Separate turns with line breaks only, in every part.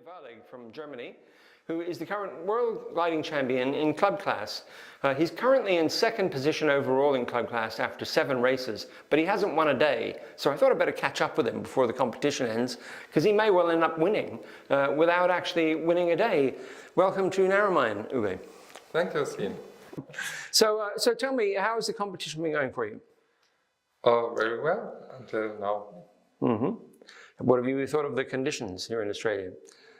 Wahlig from Germany, who is the current world gliding champion in club class. He's currently in second position overall in club class after 7 races, but he hasn't won a day. So I thought I'd better catch up with him before the competition ends, because he may well end up winning without actually winning a day. Welcome to Narromine, Uwe.
Thank you, Steen.
So tell me, how has the competition been going for you?
Very well until now.
Mm-hmm. What have you thought of the conditions here in Australia?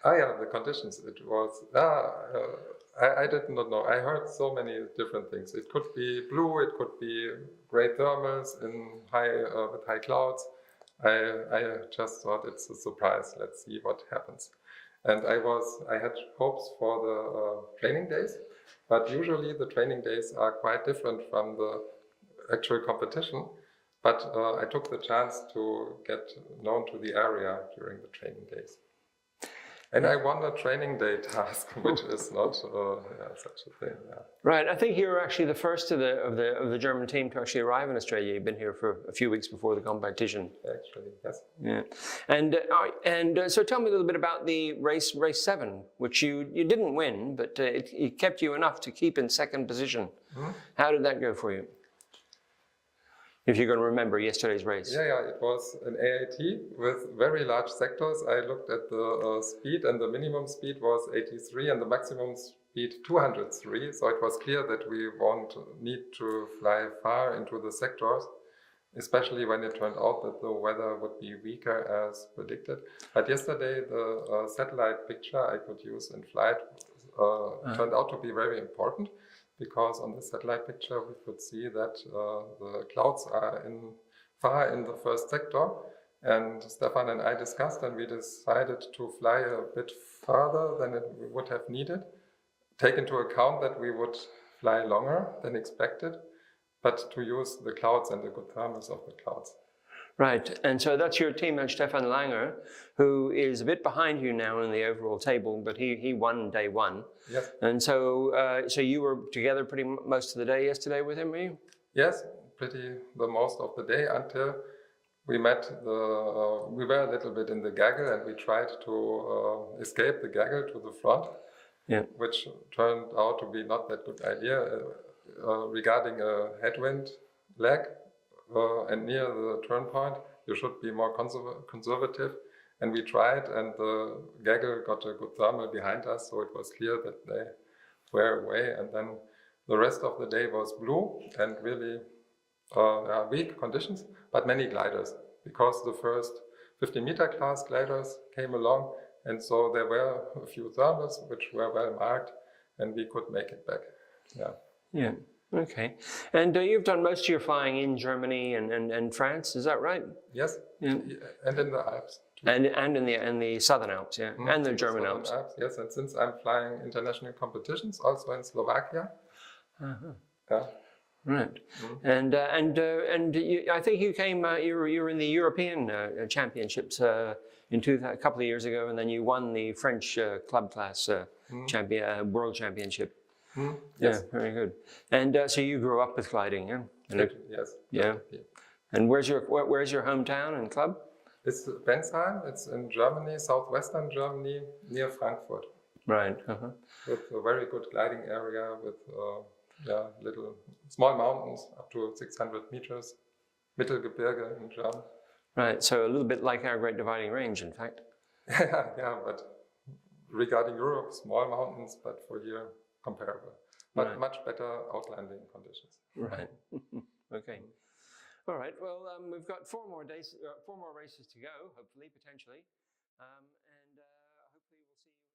Yeah, the conditions. It was. I did not know. I heard so many different things. It could be blue. It could be great thermals in with high clouds. I just thought it's a surprise. Let's see what happens. And I had hopes for the training days, but usually the training days are quite different from the actual competition. But I took the chance to get known to the area during the training days. And I won a training day task, which is not such a thing. Yeah.
Right. I think you were actually the first of the German team to actually arrive in Australia. You've been here for a few weeks before the competition.
Actually, yes.
Yeah. And so tell me a little bit about the race 7, which you didn't win, but it kept you enough to keep in second position. Mm-hmm. How did that go for you? If you're going to remember yesterday's race.
Yeah, it was an AAT with very large sectors. I looked at the speed, and the minimum speed was 83 and the maximum speed 203. So it was clear that we won't need to fly far into the sectors, especially when it turned out that the weather would be weaker as predicted. But yesterday, the satellite picture I could use in flight turned out to be very important, because on the satellite picture we could see that the clouds are far in the first sector, and Stefan and I discussed, and we decided to fly a bit farther than we would have needed, take into account that we would fly longer than expected, but to use the clouds and the good thermals of the clouds.
Right, and so that's your teammate Stefan Langer, who is a bit behind you now in the overall table, but he won day 1.
Yes.
And so so you were together pretty most of the day yesterday with him, were you?
Yes, pretty the most of the day until we met we were a little bit in the gaggle, and we tried to escape the gaggle to the front, which turned out to be not that good idea regarding a headwind lag. And near the turn point, you should be more conservative. And we tried, and the gaggle got a good thermal behind us, so it was clear that they were away. And then the rest of the day was blue and really weak conditions, but many gliders, because the first 50-meter class gliders came along, and so there were a few thermals which were well marked, and we could make it back. Yeah.
Okay. And you've done most of your flying in Germany and France, is that right?
Yes. Yeah. And in the Alps.
And in the Southern Alps, yeah, and the German Alps.
Yes, and since I'm flying international competitions, also in Slovakia. Yeah.
Right. And I think you came. You were in the European Championships a couple of years ago, and then you won the French club class World Championship.
Yes.
Yeah, very good. And so you grew up with gliding, yeah?
Yes.
Yeah. And where's your hometown and club?
It's Bensheim. It's in Germany, southwestern Germany, near Frankfurt.
Right.
With a very good gliding area, with small mountains up to 600 meters, Mittelgebirge in German.
Right. So a little bit like our Great Dividing Range, in fact.
Yeah, but regarding Europe, small mountains, but for here comparable, but much better outlanding conditions.
Right. Okay. All right. Well, we've got 4 more races to go, hopefully, potentially, and hopefully we'll see you.